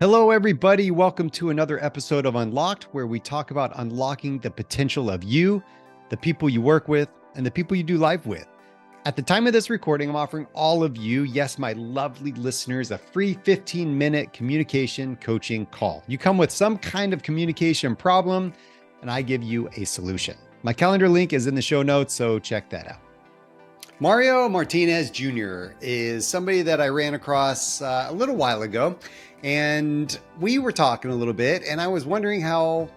Hello, everybody. Welcome to another episode of Unlocked, where we talk about unlocking the potential of you, the people you work with, and the people you do life with. At the time of this recording, I'm offering all of you, yes, my lovely listeners, a free 15-minute communication coaching call. You come with some kind of communication problem, and I give you a solution. My calendar link is in the show notes, so check that out. Mario Martinez Jr. is somebody that I ran across a little while ago, and we were talking a little bit, and I was wondering how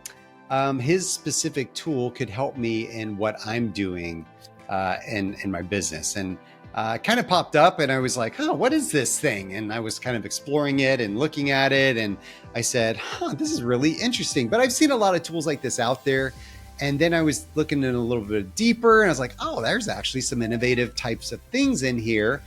his specific tool could help me in what I'm doing in my business. And kind of popped up, and I was like, oh, what is this thing? And I was kind of exploring it and looking at it, and I said, this is really interesting. But I've seen a lot of tools like this out there. And then I was looking in a little bit deeper, and I was like, oh, there's actually some innovative types of things in here.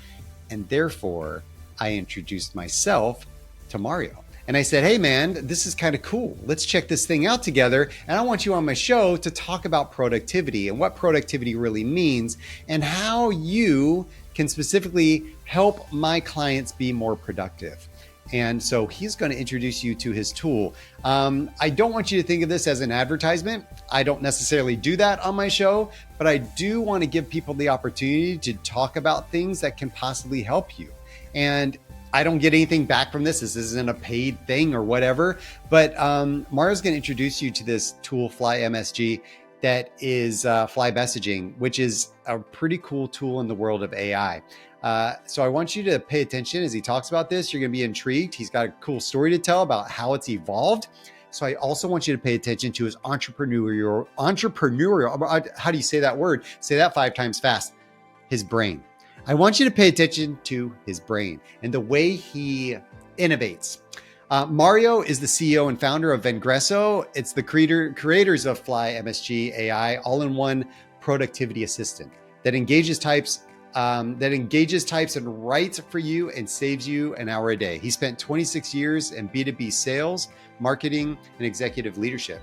And therefore, I introduced myself to Mario. And I said, hey, man, this is kind of cool. Let's check this thing out together. And I want you on my show to talk about productivity and what productivity really means and how you can specifically help my clients be more productive. And so he's going to introduce you to his tool. I don't want you to think of this as an advertisement. I don't necessarily do that on my show, but I do want to give people the opportunity to talk about things that can possibly help you. And I don't get anything back from this. This isn't a paid thing or whatever, but Mario's going to introduce you to this tool, Fly MSG, that is Fly Messaging, which is a pretty cool tool in the world of AI. So I want you to pay attention as he talks about this. You're going to be intrigued. He's got a cool story to tell about how it's evolved. So I also want you to pay attention to his entrepreneurial, how do you say that word? Say that 5 times fast. His brain. I want you to pay attention to his brain and the way he innovates. Mario is the CEO and founder of Vengreso. It's the creators of Fly MSG AI, all-in-one productivity assistant that engages types and writes for you and saves you an hour a day. He spent 26 years in B2B sales, marketing, and executive leadership.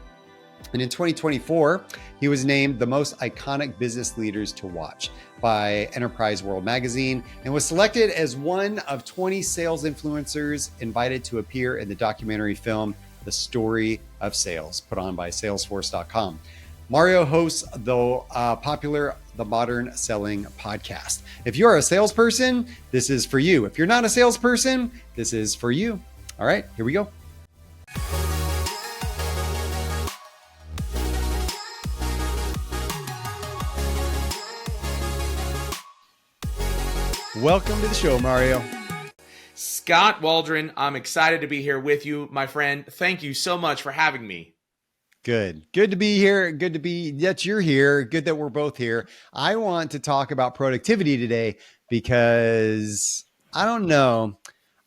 And in 2024, he was named the most iconic business leaders to watch by Enterprise World Magazine and was selected as one of 20 sales influencers invited to appear in the documentary film, The Story of Sales, put on by Salesforce.com. Mario hosts the popular The Modern Selling podcast. If you're a salesperson, this is for you. If you're not a salesperson, this is for you. All right, here we go. Welcome to the show, Mario. Skot, Waldron, I'm excited to be here with you, my friend. Thank you so much for having me. Good to be here. Good to be that you're here. Good that we're both here. I want to talk about productivity today because I don't know.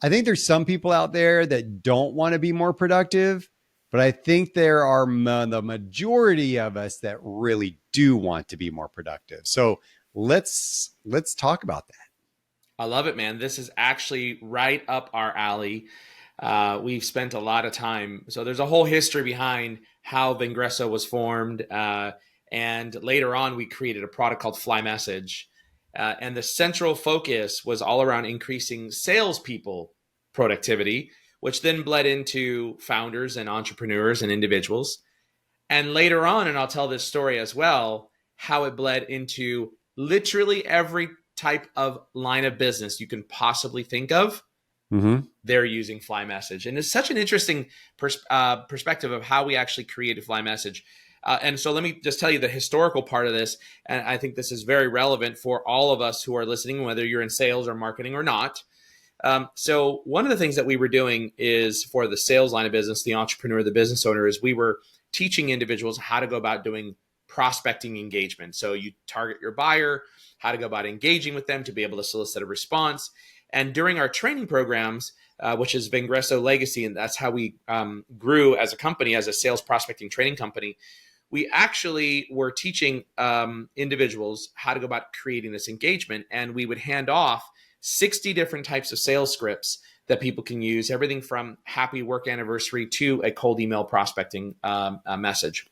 I think there's some people out there that don't want to be more productive, but I think there are the majority of us that really do want to be more productive. So let's talk about that. I love it, man. This is actually right up our alley. We've spent a lot of time. So there's a whole history behind how Vengreso was formed. And later on, we created a product called Fly Message. And the central focus was all around increasing salespeople productivity, which then bled into founders and entrepreneurs and individuals. And later on, and I'll tell this story as well, how it bled into literally every type of line of business you can possibly think of. Mm-hmm. They're using Fly Message. And it's such an interesting perspective of how we actually created Fly Message. And so let me just tell you the historical part of this. And I think this is very relevant for all of us who are listening, whether you're in sales or marketing or not. So one of the things that we were doing is for the sales line of business, the entrepreneur, the business owner, is we were teaching individuals how to go about doing prospecting engagement. So you target your buyer, how to go about engaging with them to be able to solicit a response. And during our training programs, which is Vengreso Legacy, and that's how we grew as a company, as a sales prospecting training company, we actually were teaching individuals how to go about creating this engagement. And we would hand off 60 different types of sales scripts that people can use, everything from happy work anniversary to a cold email prospecting message.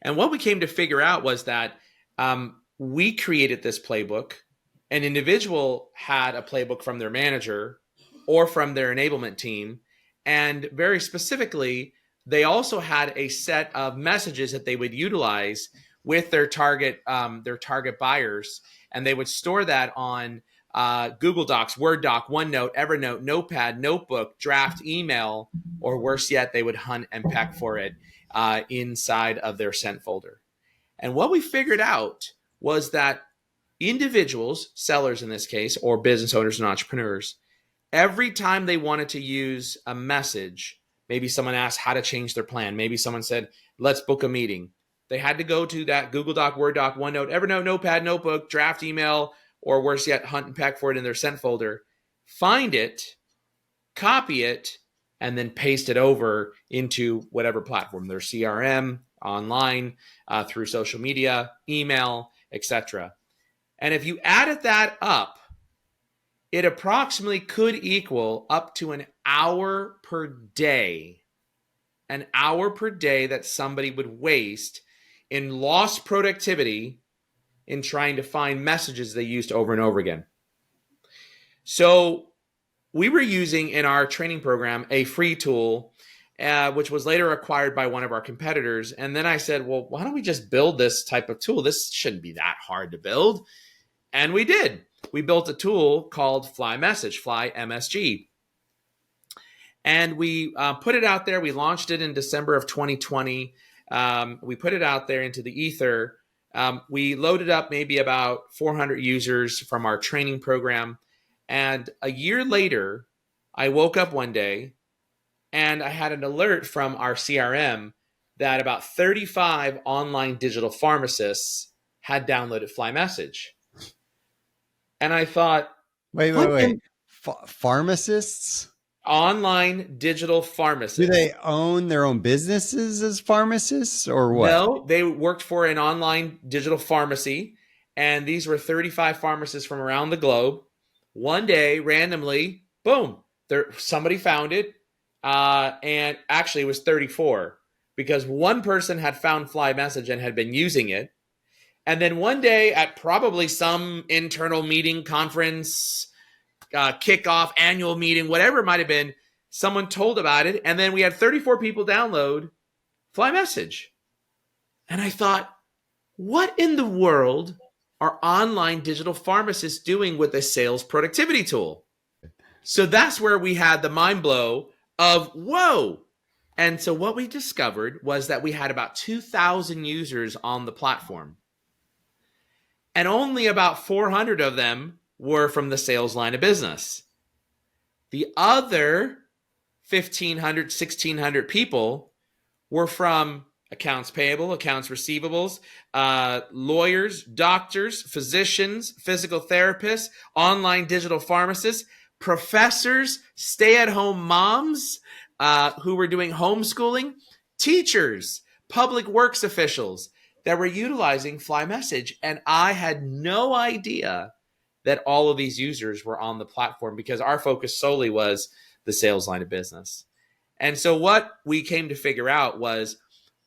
And what we came to figure out was that we created this playbook. An individual had a playbook from their manager or from their enablement team, And very specifically, they also had a set of messages that they would utilize with their target buyers, and they would store that on Google Docs, Word Doc, OneNote, Evernote, Notepad, Notebook, draft email, or worse yet, they would hunt and peck for it inside of their sent folder. And what we figured out was that individuals, sellers in this case, or business owners and entrepreneurs, every time they wanted to use a message, maybe someone asked how to change their plan, maybe someone said, let's book a meeting, they had to go to that Google Doc, Word Doc, OneNote, Evernote, Notepad, Notebook, draft email, or worse yet, hunt and peck for it in their sent folder, find it, copy it, and then paste it over into whatever platform, their CRM, online, through social media, email, etc. And if you added that up, it approximately could equal up to an hour per day that somebody would waste in lost productivity in trying to find messages they used over and over again. So we were using in our training program a free tool, which was later acquired by one of our competitors. And then I said, well, why don't we just build this type of tool? This shouldn't be that hard to build. And we did. We built a tool called Fly Message, Fly MSG. And we put it out there. We launched it in December of 2020. We put it out there into the ether. We loaded up maybe about 400 users from our training program. And a year later, I woke up one day and I had an alert from our CRM that about 35 online digital pharmacists had downloaded Fly Message. And I thought, wait. Pharmacists? Online digital pharmacists. Do they own their own businesses as pharmacists or what? No, they worked for an online digital pharmacy. And these were 35 pharmacists from around the globe. One day, randomly, boom, somebody found it. And actually, it was 34 because one person had found Fly Message and had been using it. And then one day at probably some internal meeting, conference, kickoff, annual meeting, whatever it might have been, someone told about it. And then we had 34 people download Fly Message. And I thought, what in the world are online digital pharmacists doing with a sales productivity tool? So that's where we had the mind blow of, whoa. And so what we discovered was that we had about 2,000 users on the platform. And only about 400 of them were from the sales line of business. The other 1,500, 1,600 people were from accounts payable, accounts receivables, lawyers, doctors, physicians, physical therapists, online digital pharmacists, professors, stay-at-home moms who were doing homeschooling, teachers, public works officials that were utilizing Fly Message. And I had no idea that all of these users were on the platform because our focus solely was the sales line of business. And so what we came to figure out was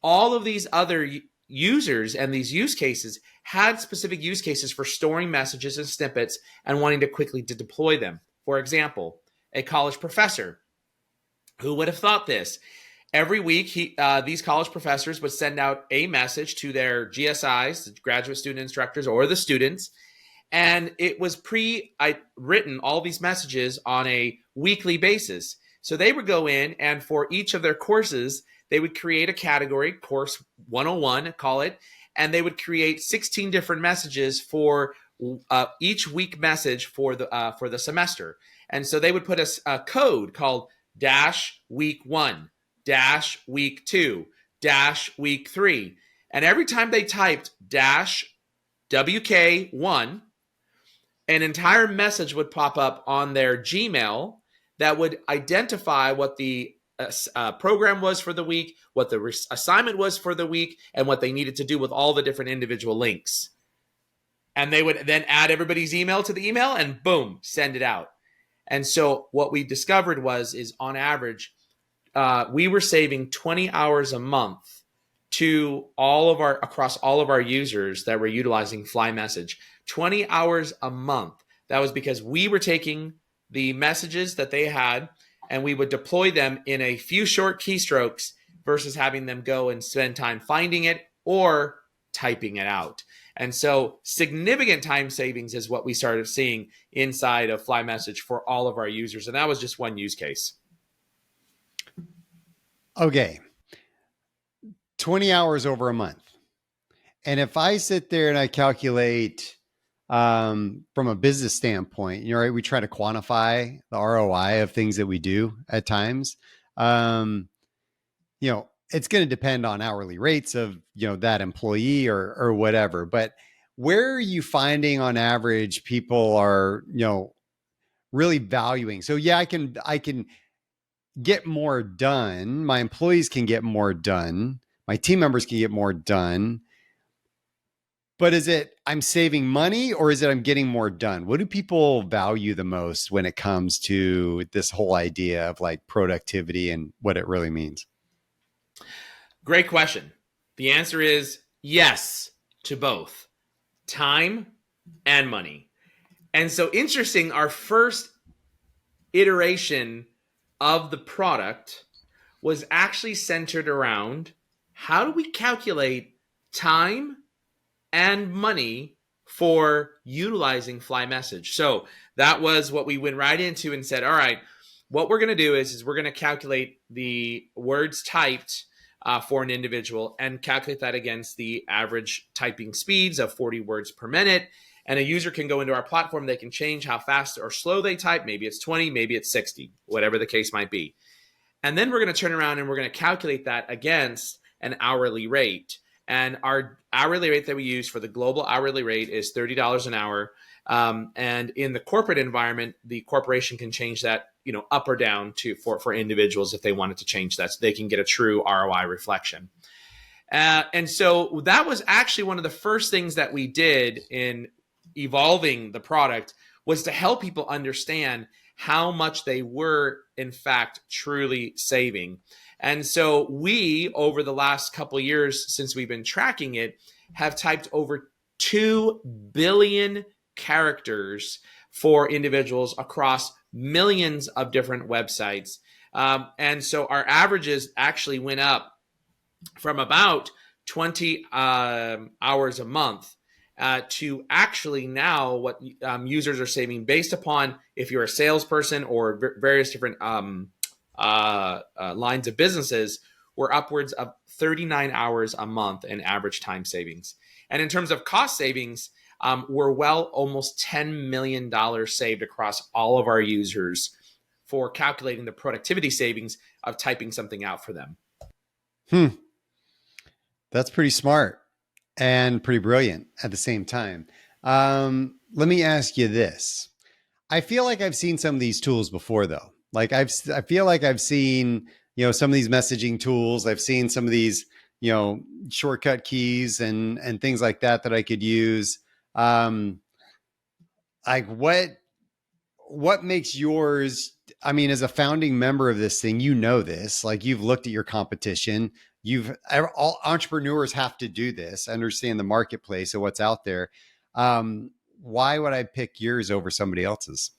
all of these other users and these use cases had specific use cases for storing messages and snippets and wanting to quickly deploy them. For example, a college professor. Who would have thought this? Every week, these college professors would send out a message to their GSIs, the graduate student instructors, or the students. And it was pre-written, all these messages on a weekly basis. So they would go in and for each of their courses, they would create a category, course 101, call it, and they would create 16 different messages for each week message for the semester. And so they would put a code called -week 1, -week 2, -week 3. And every time they typed -WK1, an entire message would pop up on their Gmail that would identify what the program was for the week, what the assignment was for the week, and what they needed to do with all the different individual links. And they would then add everybody's email to the email and boom, send it out. And so what we discovered is on average, we were saving 20 hours a month to across all of our users that were utilizing Fly Message. 20 hours a month. That was because we were taking the messages that they had and we would deploy them in a few short keystrokes versus having them go and spend time finding it or typing it out. And so significant time savings is what we started seeing inside of FlyMessage for all of our users. And that was just one use case. Okay. 20 hours over a month. And if I sit there and I calculate from a business standpoint, you know, right, we try to quantify the ROI of things that we do at times. You know, it's going to depend on hourly rates of, you know, that employee or whatever. But where are you finding on average people are, you know, really valuing? So yeah, I can get more done. My employees can get more done. My team members can get more done. But is it I'm saving money or is it I'm getting more done? What do people value the most when it comes to this whole idea of like productivity and what it really means? Great question. The answer is yes to both time and money. And so interesting, our first iteration of the product was actually centered around how do we calculate time and money for utilizing FlyMessage. So that was what we went right into and said, all right, what we're going to do is we're going to calculate the words typed for an individual and calculate that against the average typing speeds of 40 words per minute. And a user can go into our platform. They can change how fast or slow they type. Maybe it's 20, maybe it's 60, whatever the case might be. And then we're going to turn around and we're going to calculate that against an hourly rate. And our hourly rate that we use for the global hourly rate is $30 an hour. And in the corporate environment, the corporation can change that, you know, up or down for individuals if they wanted to change that, so they can get a true ROI reflection. And so that was actually one of the first things that we did in evolving the product, was to help people understand how much they were in fact truly saving. And so we, over the last couple of years since we've been tracking it, have typed over 2 billion characters for individuals across millions of different websites. And so our averages actually went up from about 20 hours a month to actually now what users are saving based upon if you're a salesperson or various different lines of businesses, we're upwards of 39 hours a month in average time savings. And in terms of cost savings, we're well almost $10 million saved across all of our users for calculating the productivity savings of typing something out for them. That's pretty smart and pretty brilliant at the same time. Let me ask you this. I feel like I've seen some of these tools before, though. Like I feel like I've seen, you know, some of these messaging tools. I've seen some of these, you know, shortcut keys and things like that I could use. Like what makes yours? I mean, as a founding member of this thing, you know this. Like you've looked at your competition. All entrepreneurs have to do this. Understand the marketplace of what's out there. Why would I pick yours over somebody else's?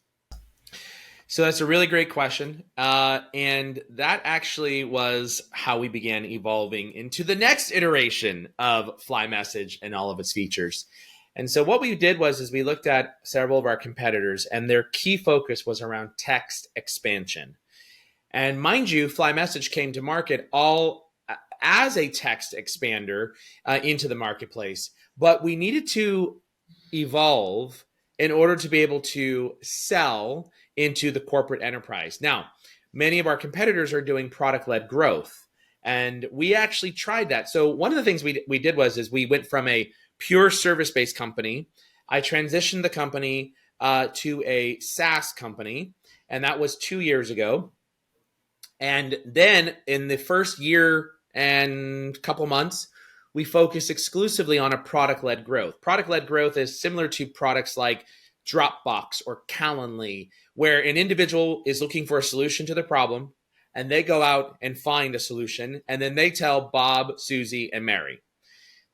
So that's a really great question. And that actually was how we began evolving into the next iteration of FlyMessage and all of its features. And so what we did was we looked at several of our competitors, and their key focus was around text expansion. And mind you, FlyMessage came to market all as a text expander into the marketplace. But we needed to evolve in order to be able to sell into the corporate enterprise. Now, many of our competitors are doing product-led growth, and we actually tried that. So one of the things we did was we went from a pure service-based company. I transitioned the company to a SaaS company, and that was 2 years ago. And then in the first year and couple months, we focused exclusively on a product-led growth. Product-led growth is similar to products like Dropbox or Calendly, where an individual is looking for a solution to the problem, and they go out and find a solution, and then they tell Bob, Susie, and Mary.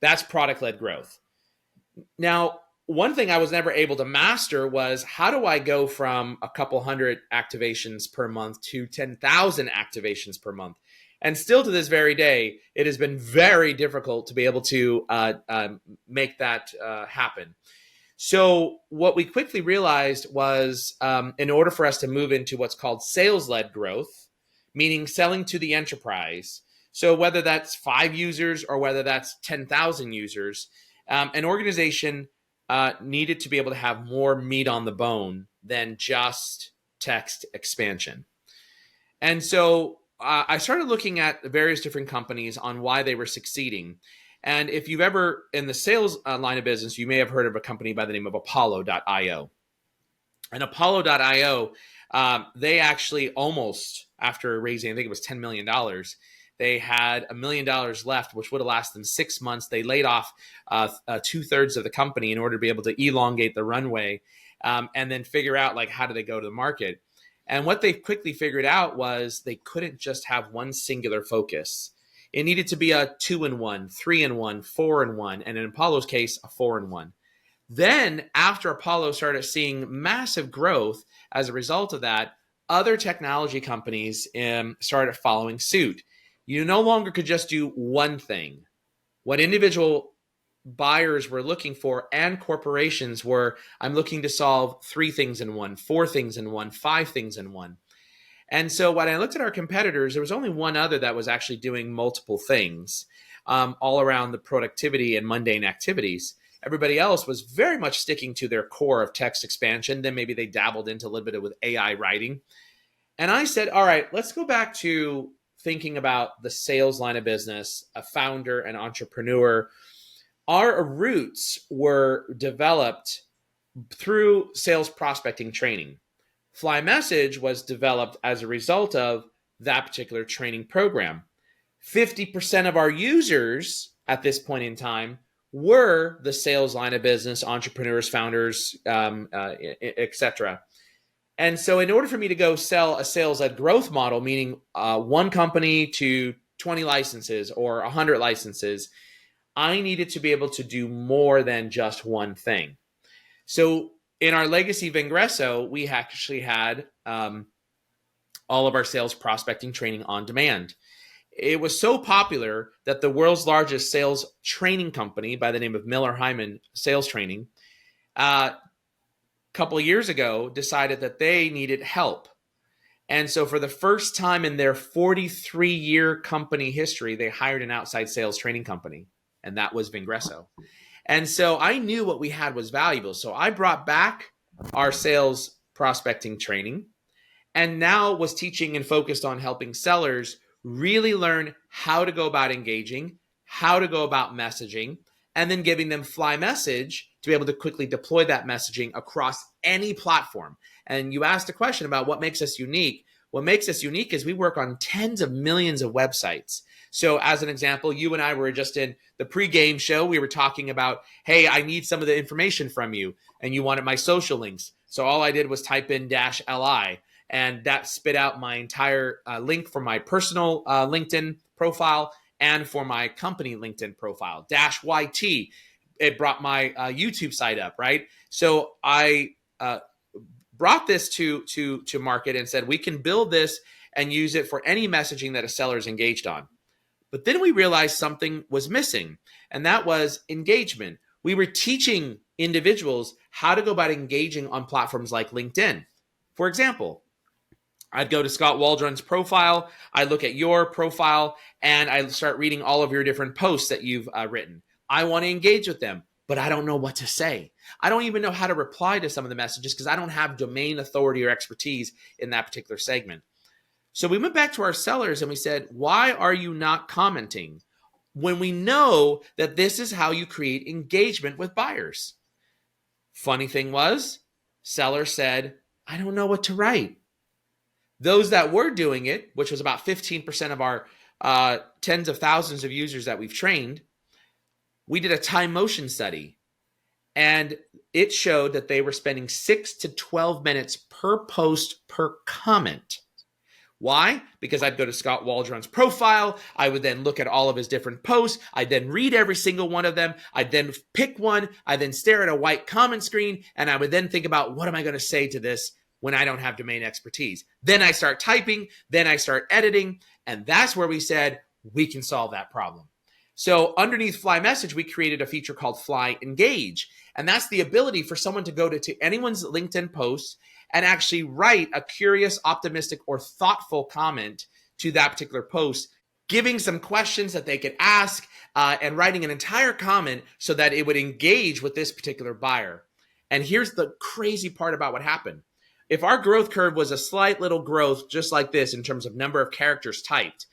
That's product-led growth. Now, one thing I was never able to master was, how do I go from a couple hundred activations per month to 10,000 activations per month? And still to this very day, it has been very difficult to be able to make that happen. So what we quickly realized was, in order for us to move into what's called sales-led growth, meaning selling to the enterprise, so whether that's 5 users or whether that's 10,000 users, an organization needed to be able to have more meat on the bone than just text expansion. And so I started looking at various different companies on why they were succeeding. And if you've ever, in the sales line of business, you may have heard of a company by the name of Apollo.io. And Apollo.io, they actually almost, after raising, I think it was $10 million, they had $1 million left, which would have lasted them 6 months. They laid off 2/3 of the company in order to be able to elongate the runway, and then figure out, like, how do they go to the market. And what they quickly figured out was they couldn't just have one singular focus. It needed to be a 2-in-1, 3-in-1, 4-in-1, and in Apollo's case, a 4-in-1. Then, after Apollo started seeing massive growth as a result of that, other technology companies started following suit. You no longer could just do one thing. What individual buyers were looking for, and corporations were, I'm looking to solve 3 things in one, 4 things in one, 5 things in one. And so when I looked at our competitors, there was only one other that was actually doing multiple things, all around the productivity and mundane activities. Everybody else was very much sticking to their core of text expansion. Then maybe they dabbled into a little bit with AI writing. And I said, all right, let's go back to thinking about the sales line of business, a founder, an entrepreneur. Our roots were developed through sales prospecting training. Fly Message was developed as a result of that particular training program. 50% of our users at this point in time were the sales line of business, entrepreneurs, founders, etc. And so in order for me to go sell a sales-led growth model, meaning one company to 20 licenses or 100 licenses, I needed to be able to do more than just one thing. So in our legacy Vengreso, we actually had all of our sales prospecting training on demand. It was so popular that the world's largest sales training company by the name of Miller Heiman Sales Training, a couple of years ago, decided that they needed help. And so for the first time in their 43-year company history, they hired an outside sales training company, and that was Vengreso. And so I knew what we had was valuable. So I brought back our sales prospecting training, and now was teaching and focused on helping sellers really learn how to go about engaging, how to go about messaging, and then giving them Fly Message to be able to quickly deploy that messaging across any platform. And you asked a question about what makes us unique. What makes us unique is we work on tens of millions of websites. So as an example, you and I were just in the pregame show. We were talking about, hey, I need some of the information from you, and you wanted my social links. So all I did was type in -li, and that spit out my entire link for my personal LinkedIn profile and for my company LinkedIn profile. -YT, it brought my YouTube site up, right? So I brought this to market and said, we can build this and use it for any messaging that a seller is engaged on. But then we realized something was missing, and that was engagement. We were teaching individuals how to go about engaging on platforms like LinkedIn. For example, I'd go to Scott Waldron's profile, I look at your profile, and I start reading all of your different posts that you've written. I want to engage with them, but I don't know what to say. I don't even know how to reply to some of the messages because I don't have domain authority or expertise in that particular segment. So we went back to our sellers and we said, why are you not commenting when we know that this is how you create engagement with buyers? Funny thing was, sellers said, I don't know what to write. Those that were doing it, which was about 15% of our tens of thousands of users that we've trained, we did a time motion study, and it showed that they were spending 6 to 12 minutes per post per comment. Why? Because I'd go to Skot Waldron's profile. I would then look at all of his different posts. I'd then read every single one of them. I'd then pick one. I'd then stare at a white comment screen. And I would then think about, what am I going to say to this when I don't have domain expertise? Then I start typing. Then I start editing. And that's where we said, we can solve that problem. So underneath Fly Message, we created a feature called Fly Engage. And that's the ability for someone to go to anyone's LinkedIn post and actually write a curious, optimistic, or thoughtful comment to that particular post, giving some questions that they could ask and writing an entire comment so that it would engage with this particular buyer. And here's the crazy part about what happened. If our growth curve was a slight little growth, just like this in terms of number of characters typed,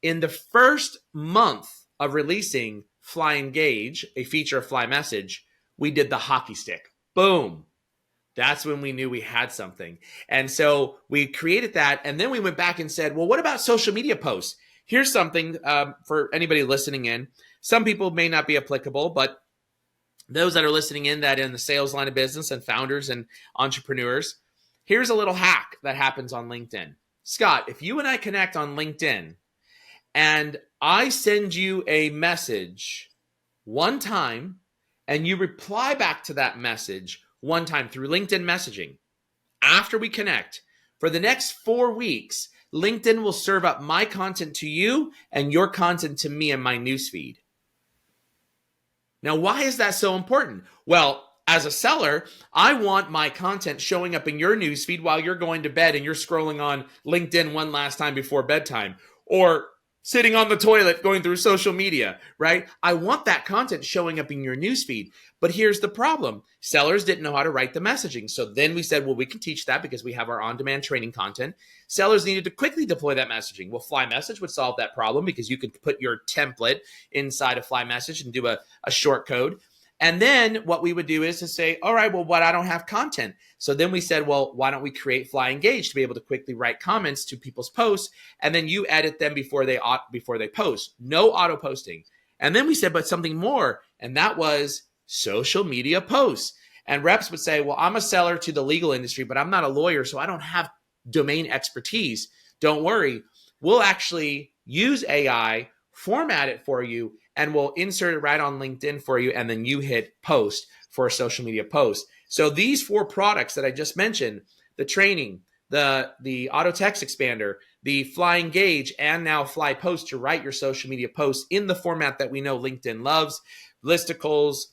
in the first month of releasing Fly Engage, a feature of Fly Message, we did the hockey stick. Boom. That's when we knew we had something. And so we created that. And then we went back and said, well, what about social media posts? Here's something for anybody listening in. Some people may not be applicable, but those that are listening in that in the sales line of business and founders and entrepreneurs, here's a little hack that happens on LinkedIn. Skot, if you and I connect on LinkedIn and I send you a message one time and you reply back to that message one time through LinkedIn messaging, after we connect, for the next 4 weeks, LinkedIn will serve up my content to you and your content to me in my newsfeed. Now, why is that so important? Well, as a seller, I want my content showing up in your newsfeed while you're going to bed and you're scrolling on LinkedIn one last time before bedtime, or sitting on the toilet going through social media, right? I want that content showing up in your newsfeed. But here's the problem. Sellers didn't know how to write the messaging. So then we said, well, we can teach that because we have our on-demand training content. Sellers needed to quickly deploy that messaging. Well, Fly Message would solve that problem because you could put your template inside of Fly Message and do a short code. And then what we would do is to say, all right, well, I don't have content. So then we said, well, why don't we create Fly Engage to be able to quickly write comments to people's posts, and then you edit them before they post. No auto posting. And then we said, but something more, and that was social media posts. And reps would say, well, I'm a seller to the legal industry, but I'm not a lawyer, so I don't have domain expertise. Don't worry. We'll actually use AI, format it for you, and we'll insert it right on LinkedIn for you, and then you hit post for a social media post. So these 4 products that I just mentioned, the training, the auto text expander, the Fly Engage, and now Fly Post to write your social media posts in the format that we know LinkedIn loves, listicles,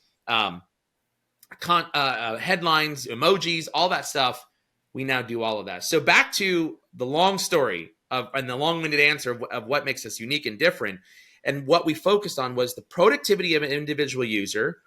headlines, emojis, all that stuff. We now do all of that. So back to the long story and the long-winded answer of what makes us unique and different. And what we focused on was the productivity of an individual user,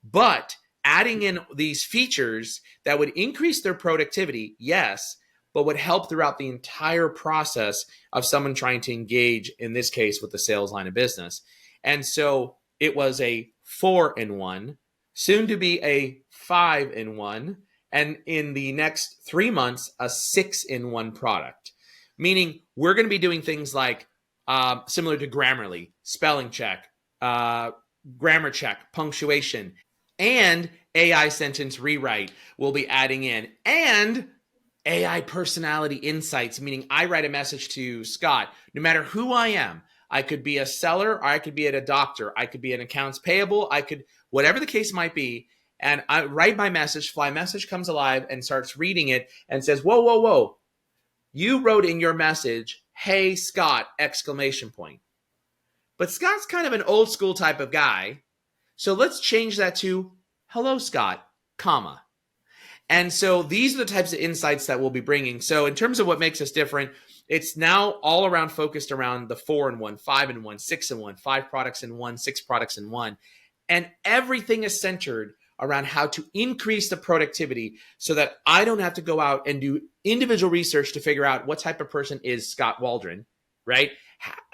but adding in these features that would increase their productivity, yes, but would help throughout the entire process of someone trying to engage, in this case, with the sales line of business. And so it was a 4-in-1, soon to be a 5-in-1, and in the next 3 months, a 6-in-1 product. Meaning we're going to be doing things like similar to Grammarly, spelling check, grammar check, punctuation, and AI sentence rewrite we'll be adding in, and AI personality insights, meaning I write a message to Skot, no matter who I am. I could be a seller, or I could be a doctor, I could be an accounts payable, I could, whatever the case might be, and I write my message, Fly Message comes alive and starts reading it and says, whoa, whoa, whoa. You wrote in your message, hey, Skot, exclamation point. But Scott's kind of an old school type of guy. So let's change that to, hello, Skot, comma. And so these are the types of insights that we'll be bringing. So in terms of what makes us different, it's now all around focused around the 4-in-1, 5-in-1, 6-in-1, 5 products in 1, 6 products in 1. And everything is centered around how to increase the productivity so that I don't have to go out and do individual research to figure out what type of person is Skot Waldron, right?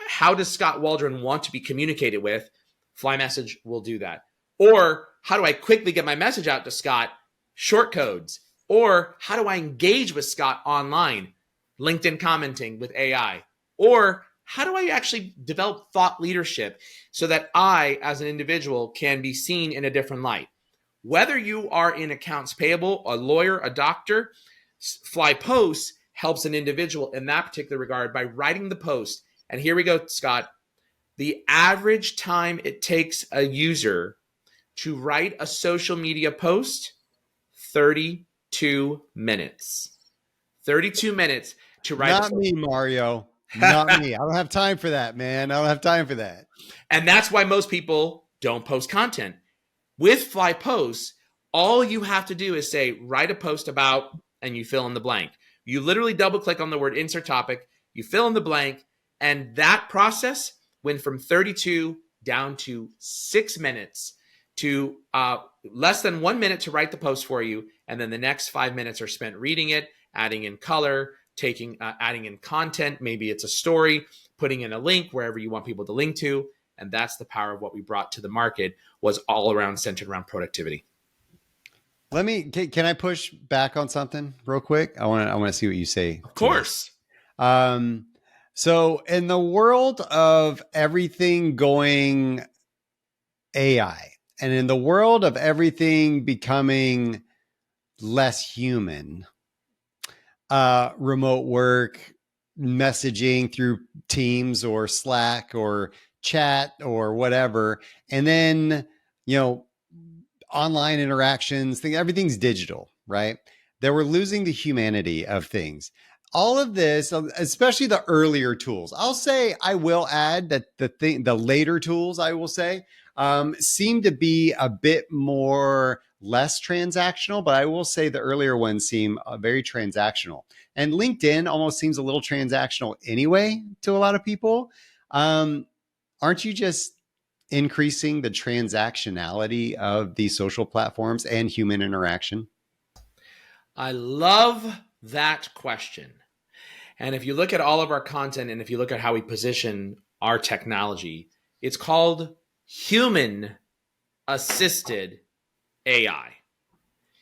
How does Skot Waldron want to be communicated with? Fly Message will do that. Or how do I quickly get my message out to Skot? Short codes. Or how do I engage with Skot online? LinkedIn commenting with AI. Or how do I actually develop thought leadership so that I, as an individual, can be seen in a different light? Whether you are in accounts payable, a lawyer, a doctor, Fly Posts helps an individual in that particular regard by writing the post. And here we go, Scott. The average time it takes a user to write a social media post, 32 minutes. 32 minutes to write. Not me, Mario. Not me. I don't have time for that, man. I don't have time for that. And that's why most people don't post content. With Fly Posts, all you have to do is say, write a post about, and you fill in the blank. You literally double click on the word insert topic, you fill in the blank, and that process went from 32 down to 6 minutes to less than 1 minute to write the post for you. And then the next 5 minutes are spent reading it, adding in color, adding in content. Maybe it's a story, putting in a link wherever you want people to link to. And that's the power of what we brought to the market, was all around centered around productivity. Can I push back on something real quick? I want to see what you say. Of course. So in the world of everything going AI, and in the world of everything becoming less human, remote work, messaging through Teams or Slack or chat or whatever, and then, online interactions, everything's digital, right? That we're losing the humanity of things. All of this, especially the earlier tools, I will add that the later tools, I will say, seem to be a bit more less transactional, but I will say the earlier ones seem very transactional. And LinkedIn almost seems a little transactional anyway to a lot of people. Aren't you just increasing the transactionality of these social platforms and human interaction? I love that question. And if you look at all of our content, and if you look at how we position our technology, it's called human assisted AI.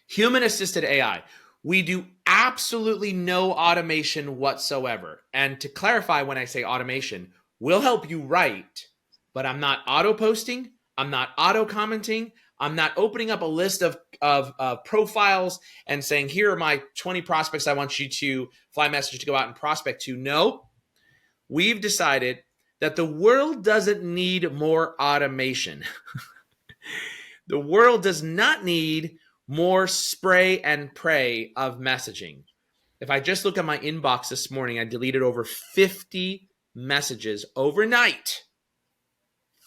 Human assisted AI. We do absolutely no automation whatsoever. And to clarify, when I say automation, we'll help you write, but I'm not auto posting. I'm not auto commenting. I'm not opening up a list of profiles and saying, here are my 20 prospects I want you to fly message to go out and prospect to. No, we've decided that the world doesn't need more automation. The world does not need more spray and pray of messaging. If I just look at my inbox this morning, I deleted over 50 messages overnight.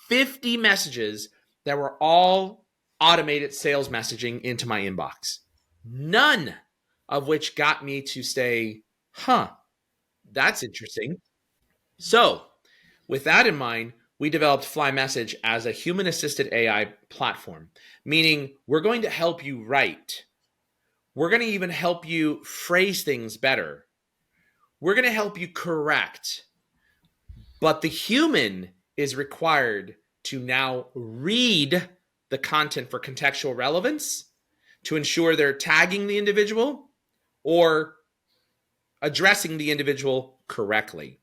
50 messages that were all automated sales messaging into my inbox. None of which got me to say, that's interesting. So with that in mind, we developed Fly Message as a human-assisted AI platform, meaning we're going to help you write. We're going to even help you phrase things better. We're going to help you correct. But the human is required to now read the content for contextual relevance, to ensure they're tagging the individual or addressing the individual correctly.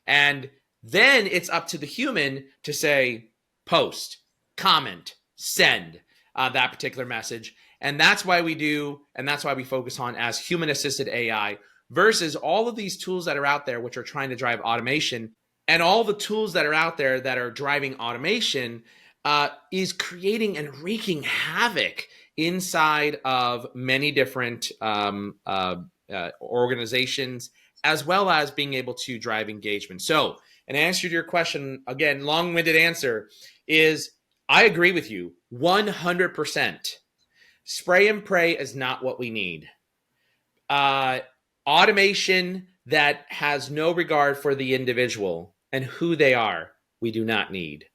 And then it's up to the human to say, post, comment, send that particular message. And that's why we do, and that's why we focus on as human-assisted AI versus all of these tools that are out there, which are trying to drive automation. And all the tools that are out there that are driving automation is creating and wreaking havoc inside of many different organizations, as well as being able to drive engagement. So, an answer to your question, again, long-winded answer, is I agree with you 100%. Spray and pray is not what we need. Automation that has no regard for the individual and who they are, we do not need.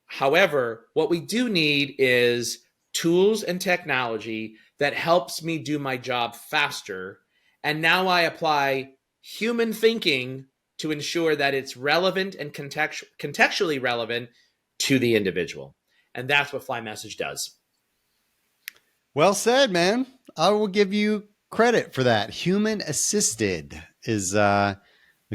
However, what we do need is tools and technology that helps me do my job faster. And now I apply human thinking to ensure that it's relevant and contextually relevant to the individual. And that's what Fly Message does. Well said, man. I will give you credit for that. Human assisted is a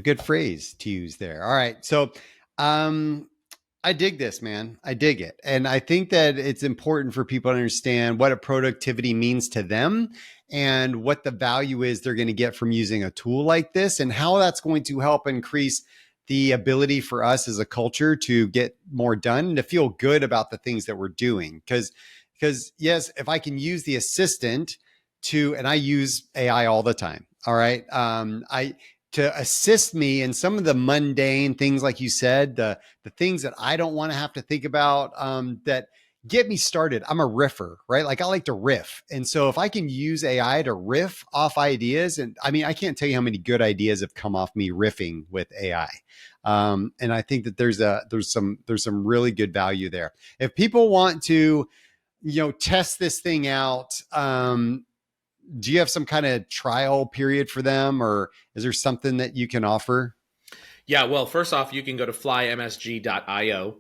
good phrase to use there. All right. So I dig this, man. I dig it. And I think that it's important for people to understand what a productivity means to them and what the value is they're going to get from using a tool like this, and how that's going to help increase the ability for us as a culture to get more done and to feel good about the things that we're doing. Because yes, if I can use the assistant and I use AI all the time. All right. To assist me in some of the mundane things, like you said, the things that I don't want to have to think about, that get me started. I'm a riffer, right? Like I like to riff. And so if I can use AI to riff off ideas, and I mean, I can't tell you how many good ideas have come off me riffing with AI. And I think that there's some really good value there. If people want to, test this thing out, do you have some kind of trial period for them, or is there something that you can offer? Yeah, well, first off, you can go to flymsg.io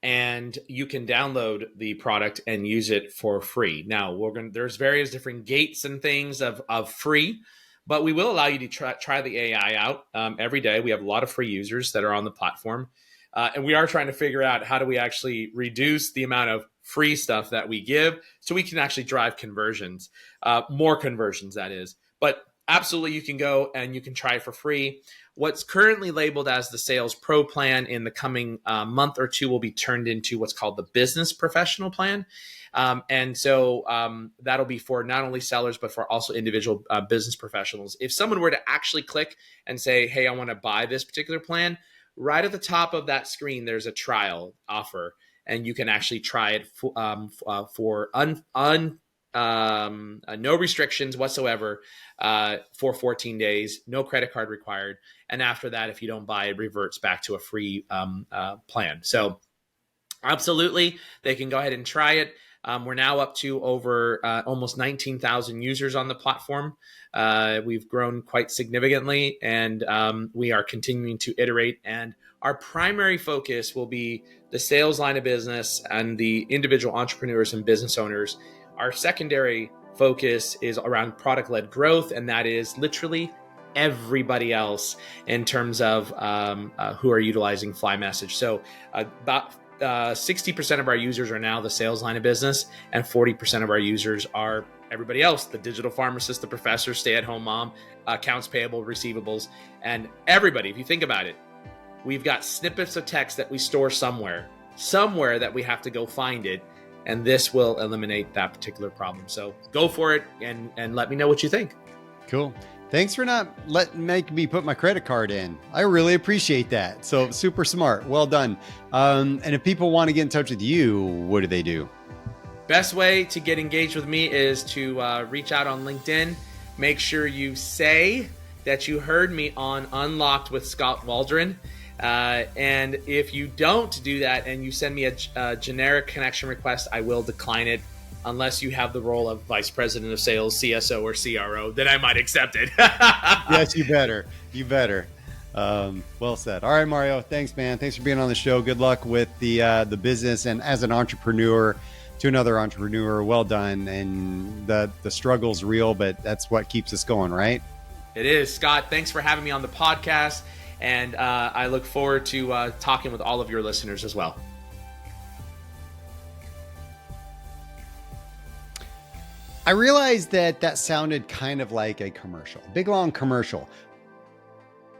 and you can download the product and use it for free. Now, there's various different gates and things of free, but we will allow you to try the AI out every day. We have a lot of free users that are on the platform. And we are trying to figure out how do we actually reduce the amount of free stuff that we give so we can actually drive conversions, more conversions, that is. But absolutely, you can go and you can try it for free. What's currently labeled as the Sales Pro plan in the coming month or two will be turned into what's called the Business Professional plan. And so that'll be for not only sellers, but for also individual business professionals. If someone were to actually click and say, hey, I want to buy this particular plan, right at the top of that screen, there's a trial offer, and you can actually try it for no restrictions whatsoever for 14 days, no credit card required. And after that, if you don't buy, it reverts back to a free plan. So absolutely, they can go ahead and try it. We're now up to over almost 19,000 users on the platform. We've grown quite significantly, and we are continuing to iterate. And our primary focus will be the sales line of business and the individual entrepreneurs and business owners. Our secondary focus is around product-led growth, and that is literally everybody else in terms of who are utilizing FlyMessage. So about 60% of our users are now the sales line of business, and 40% of our users are everybody else, the digital pharmacist, the professor, stay-at-home mom, accounts payable, receivables, and everybody. If you think about it, we've got snippets of text that we store somewhere that we have to go find it, and this will eliminate that particular problem. So go for it and let me know what you think. Cool. Thanks for not making me put my credit card in. I really appreciate that. So super smart. Well done. And if people want to get in touch with you, what do they do? Best way to get engaged with me is to reach out on LinkedIn. Make sure you say that you heard me on Unlocked with Skot Waldron. And if you don't do that and you send me a generic connection request, I will decline it. Unless you have the role of vice president of sales, CSO, or CRO, then I might accept it. Yes, you better. You better. Well said. All right, Mario. Thanks, man. Thanks for being on the show. Good luck with the business, and as an entrepreneur to another entrepreneur. Well done. And the struggle's real, but that's what keeps us going, right? It is. Scott, thanks for having me on the podcast, and I look forward to talking with all of your listeners as well. I realized that sounded kind of like a commercial, big, long commercial,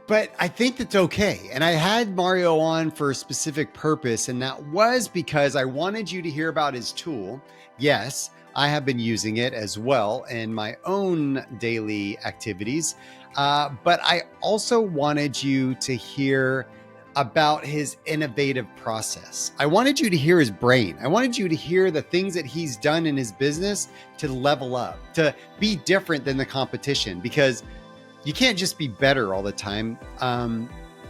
but I think that's okay. And I had Mario on for a specific purpose, and that was because I wanted you to hear about his tool. Yes, I have been using it as well in my own daily activities, but I also wanted you to hear about his innovative process. I wanted you to hear his brain. I wanted you to hear the things that he's done in his business to level up, to be different than the competition, because you can't just be better all the time.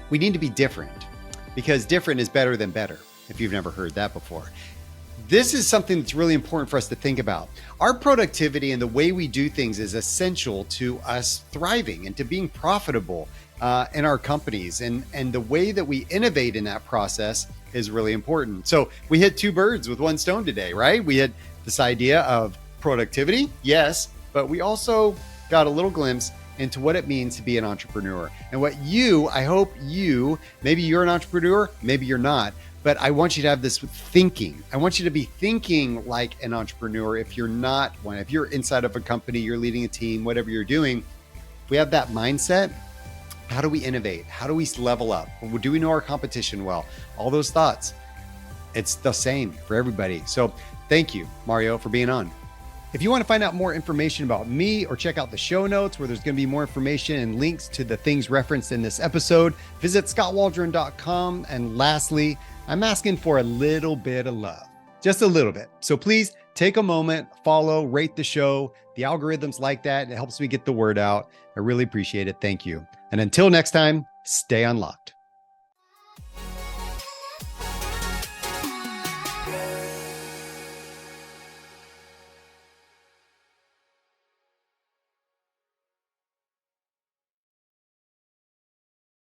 We need to be different, because different is better than better, if you've never heard that before. This is something that's really important for us to think about. Our productivity and the way we do things is essential to us thriving and to being profitable in our companies, and the way that we innovate in that process is really important. So we hit two birds with one stone today, right? We had this idea of productivity, yes, but we also got a little glimpse into what it means to be an entrepreneur, and what I hope maybe you're an entrepreneur, maybe you're not, but I want you to have this thinking. I want you to be thinking like an entrepreneur. If you're not one, if you're inside of a company, you're leading a team, whatever you're doing, if we have that mindset, how do we innovate? How do we level up? Do we know our competition well? All those thoughts. It's the same for everybody. So thank you, Mario, for being on. If you want to find out more information about me or check out the show notes where there's going to be more information and links to the things referenced in this episode, visit skotwaldron.com. And lastly, I'm asking for a little bit of love, just a little bit. So please take a moment, follow, rate the show. The algorithms like that. It helps me get the word out. I really appreciate it. Thank you. And until next time, stay unlocked.